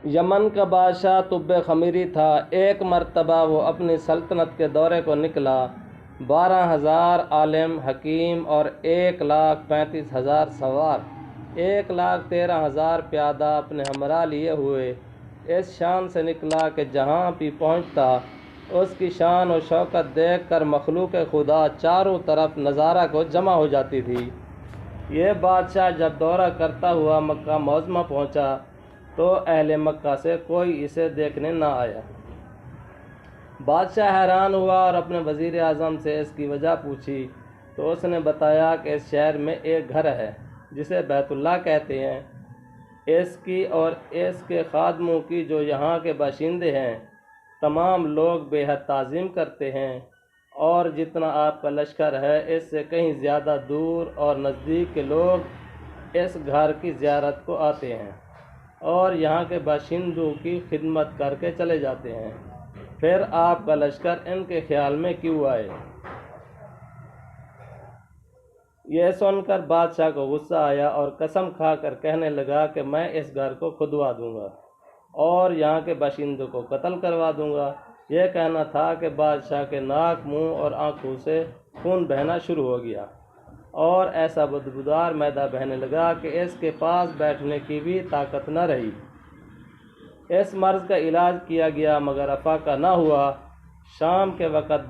یمن کا بادشاہ طب خمیری تھا۔ ایک مرتبہ وہ اپنی سلطنت کے دورے کو نکلا۔ 12,000 عالم حکیم اور 1,35,000 سوار، 1,13,000 پیادہ اپنے ہمراہ لیے ہوئے اس شان سے نکلا کہ جہاں بھی پہنچتا اس کی شان و شوکت دیکھ کر مخلوق خدا چاروں طرف نظارہ کو جمع ہو جاتی تھی۔ یہ بادشاہ جب دورہ کرتا ہوا مکہ معظمہ پہنچا تو اہل مکہ سے کوئی اسے دیکھنے نہ آیا۔ بادشاہ حیران ہوا اور اپنے وزیر اعظم سے اس کی وجہ پوچھی تو اس نے بتایا کہ اس شہر میں ایک گھر ہے جسے بیت اللہ کہتے ہیں، اس کی اور اس کے خادموں کی جو یہاں کے باشندے ہیں تمام لوگ بے حد تعظیم کرتے ہیں، اور جتنا آپ کا لشکر ہے اس سے کہیں زیادہ دور اور نزدیک کے لوگ اس گھر کی زیارت کو آتے ہیں اور یہاں کے باشندوں کی خدمت کر کے چلے جاتے ہیں، پھر آپ کا لشکر ان کے خیال میں کیوں آئے؟ یہ سن کر بادشاہ کو غصہ آیا اور قسم کھا کر کہنے لگا کہ میں اس گھر کو کھدوا دوں گا اور یہاں کے باشندوں کو قتل کروا دوں گا۔ یہ کہنا تھا کہ بادشاہ کے ناک، منہ اور آنکھوں سے خون بہنا شروع ہو گیا اور ایسا بدبودار معدہ بہنے لگا کہ اس کے پاس بیٹھنے کی بھی طاقت نہ رہی۔ اس مرض کا علاج کیا گیا مگر افاقہ نہ ہوا۔ شام کے وقت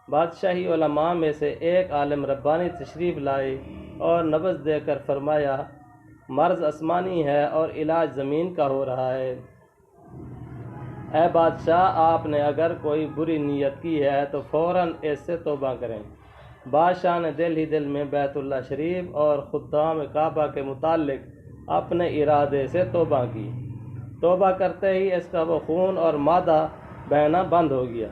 بادشاہی علماء میں سے ایک عالم ربانی تشریف لائے اور نبض دے کر فرمایا، مرض آسمانی ہے اور علاج زمین کا ہو رہا ہے۔ اے بادشاہ، آپ نے اگر کوئی بری نیت کی ہے تو فوراً اس سے توبہ کریں۔ بادشاہ نے دل ہی دل میں بیت اللہ شریف اور خدام کعبہ کے متعلق اپنے ارادے سے توبہ کی۔ توبہ کرتے ہی اس کا وہ خون اور معدہ بہنا بند ہو گیا،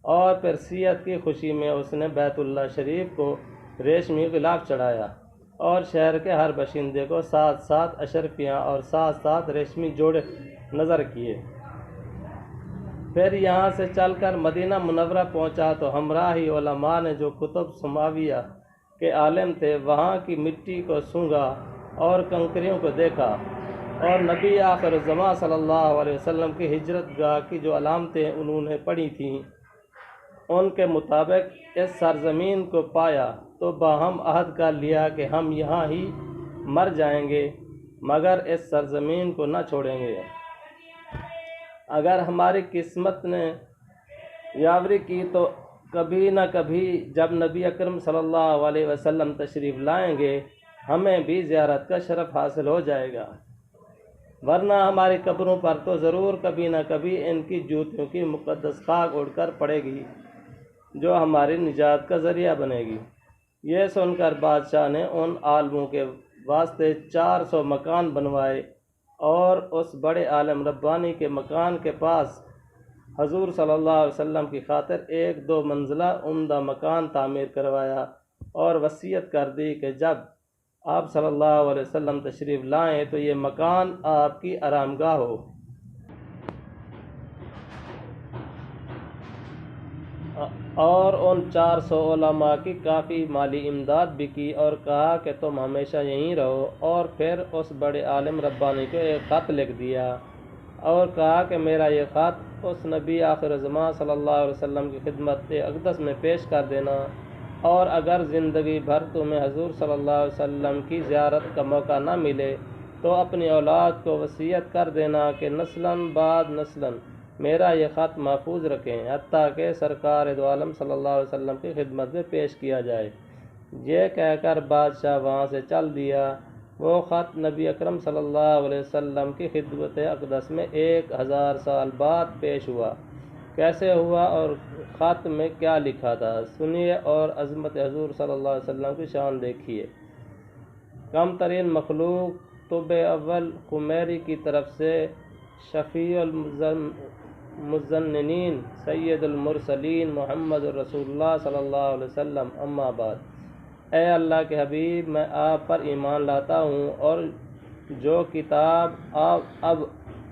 اور پھر صحت کی خوشی میں اس نے بیت اللہ شریف کو ریشمی غلاف چڑھایا اور شہر کے ہر باشندے کو 7 اشرفیاں اور 7 ریشمی جوڑے نظر کیے۔ پھر یہاں سے چل کر مدینہ منورہ پہنچا تو ہمراہی علماء نے جو کتب سماویہ کے عالم تھے وہاں کی مٹی کو سونگھا اور کنکریوں کو دیکھا، اور نبی آخر الزماں صلی اللہ علیہ وسلم کی ہجرت گاہ کی جو علامتیں انہوں نے پڑھی تھیں ان کے مطابق اس سرزمین کو پایا تو باہم عہد کر لیا کہ ہم یہاں ہی مر جائیں گے مگر اس سرزمین کو نہ چھوڑیں گے۔ اگر ہماری قسمت نے یاوری کی تو کبھی نہ کبھی جب نبی اکرم صلی اللہ علیہ وسلم تشریف لائیں گے ہمیں بھی زیارت کا شرف حاصل ہو جائے گا، ورنہ ہماری قبروں پر تو ضرور کبھی نہ کبھی ان کی جوتیوں کی مقدس خاک اڑ کر پڑے گی جو ہماری نجات کا ذریعہ بنے گی۔ یہ سن کر بادشاہ نے ان عالموں کے واسطے 400 مکان بنوائے اور اس بڑے عالم ربانی کے مکان کے پاس حضور صلی اللہ علیہ وسلم کی خاطر 1-2 منزلہ عمدہ مکان تعمیر کروایا اور وصیت کر دی کہ جب آپ صلی اللہ علیہ وسلم تشریف لائیں تو یہ مکان آپ کی آرام گاہ ہو۔ اور ان 400 علماء کی کافی مالی امداد بھی کی اور کہا کہ تم ہمیشہ یہیں رہو، اور پھر اس بڑے عالم ربانی کو ایک خط لکھ دیا اور کہا کہ میرا یہ خط اس نبی آخر زمان صلی اللہ علیہ وسلم کی خدمت اقدس میں پیش کر دینا، اور اگر زندگی بھر تمہیں حضور صلی اللہ علیہ وسلم کی زیارت کا موقع نہ ملے تو اپنی اولاد کو وصیت کر دینا کہ نسلاً بعد نسلاً میرا یہ خط محفوظ رکھیں حتیٰ کہ سرکار دو عالم صلی اللہ علیہ وسلم کی خدمت میں پیش کیا جائے۔ یہ کہہ کر بادشاہ وہاں سے چل دیا۔ وہ خط نبی اکرم صلی اللہ علیہ وسلم کی خدمت اقدس میں 1000 سال بعد پیش ہوا۔ کیسے ہوا اور خط میں کیا لکھا تھا سنیے اور عظمت حضور صلی اللہ علیہ وسلم کی شان دیکھیے۔ کم ترین مخلوق طب اول خمیری کی طرف سے شفیع المذننین سید المرسلین محمد رسول اللہ صلی اللہ علیہ وسلم، اما بعد۔ اے اللہ کے حبیب، میں آپ پر ایمان لاتا ہوں اور جو کتاب اب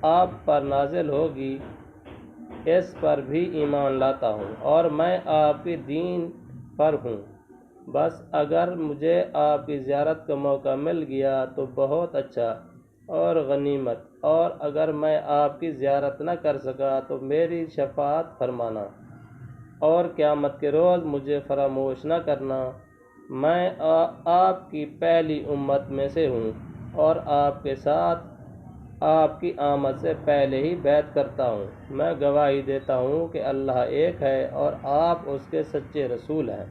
آپ پر نازل ہوگی اس پر بھی ایمان لاتا ہوں، اور میں آپ کی دین پر ہوں۔ بس اگر مجھے آپ کی زیارت کا موقع مل گیا تو بہت اچھا، اور غنیمت، اور اگر میں آپ کی زیارت نہ کر سکا تو میری شفاعت فرمانا، اور قیامت کے روز مجھے فراموش نہ کرنا۔ میں آپ کی پہلی امت میں سے ہوں اور آپ کے ساتھ آپ کی آمد سے پہلے ہی بیعت کرتا ہوں۔ میں گواہی دیتا ہوں کہ اللہ ایک ہے اور آپ اس کے سچے رسول ہیں۔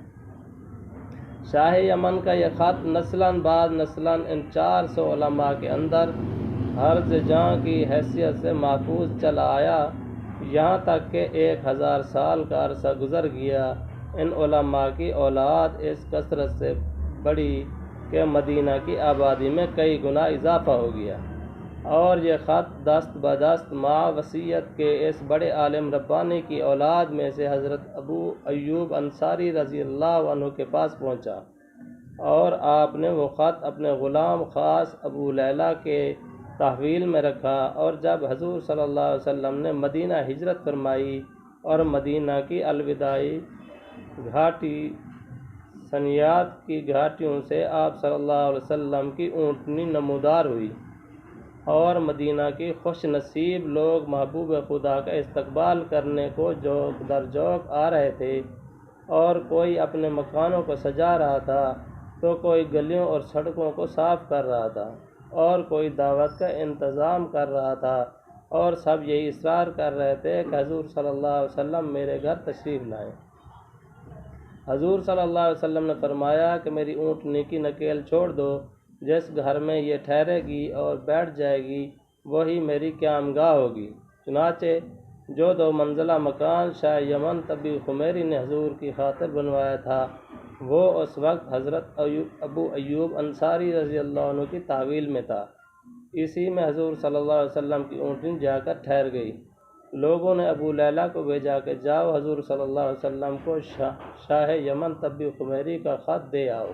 شاہ یمن کا یہ خط نسلاً بعد نسلاً ان 400 علماء کے اندر حرز جاں کی حیثیت سے محفوظ چلا آیا، یہاں تک کہ 1000 سال کا عرصہ گزر گیا۔ ان علماء کی اولاد اس کثرت سے بڑھی کہ مدینہ کی آبادی میں کئی گنا اضافہ ہو گیا، اور یہ خط دست بدست مع وصیت کے اس بڑے عالم ربانی کی اولاد میں سے حضرت ابو ایوب انصاری رضی اللہ عنہ کے پاس پہنچا، اور آپ نے وہ خط اپنے غلام خاص ابو لیلہ کے تحویل میں رکھا۔ اور جب حضور صلی اللہ علیہ وسلم نے مدینہ ہجرت فرمائی اور مدینہ کی الوداعی گھاٹی سنیات کی گھاٹیوں سے آپ صلی اللہ علیہ وسلم کی اونٹنی نمودار ہوئی، اور مدینہ کی خوش نصیب لوگ محبوب خدا کا استقبال کرنے کو جوق در جوق آ رہے تھے، اور کوئی اپنے مکانوں کو سجا رہا تھا تو کوئی گلیوں اور سڑکوں کو صاف کر رہا تھا، اور کوئی دعوت کا انتظام کر رہا تھا، اور سب یہی اصرار کر رہے تھے کہ حضور صلی اللہ علیہ وسلم میرے گھر تشریف لائیں۔ حضور صلی اللہ علیہ وسلم نے فرمایا کہ میری اونٹنی کی نکیل چھوڑ دو، جس گھر میں یہ ٹھہرے گی اور بیٹھ جائے گی وہی میری قیامگاہ ہوگی۔ چنانچہ جو 2 منزلہ مکان شاہ یمن تبی خمیری نے حضور کی خاطر بنوایا تھا، وہ اس وقت حضرت ابو ایوب انصاری رضی اللہ عنہ کی تحویل میں تھا۔ اسی میں حضور صلی اللہ علیہ وسلم کی اونٹنی جا کر ٹھہر گئی۔ لوگوں نے ابو لیلہ کو بھیجا کہ جاؤ حضور صلی اللہ علیہ وسلم کو شاہ یمن تبی خمیری کا خط دے آؤ۔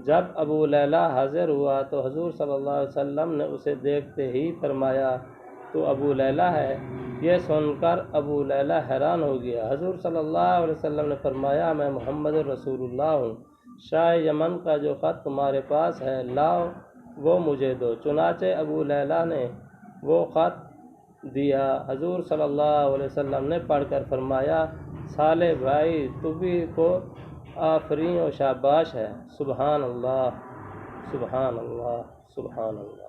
جب ابو لیلہ حاضر ہوا تو حضور صلی اللہ علیہ وسلم نے اسے دیکھتے ہی فرمایا، تو ابو لیلہ ہے؟ یہ سن کر ابو لیلہ حیران ہو گیا۔ حضور صلی اللہ علیہ وسلم نے فرمایا، میں محمد رسول اللہ ہوں، شاہ یمن کا جو خط تمہارے پاس ہے لاؤ وہ مجھے دو۔ چنانچہ ابو لیلہ نے وہ خط دیا۔ حضور صلی اللہ علیہ وسلم نے پڑھ کر فرمایا، صالح بھائی تبی کو آفرین و شاباش ہے۔ سبحان اللہ، سبحان اللہ، سبحان اللہ۔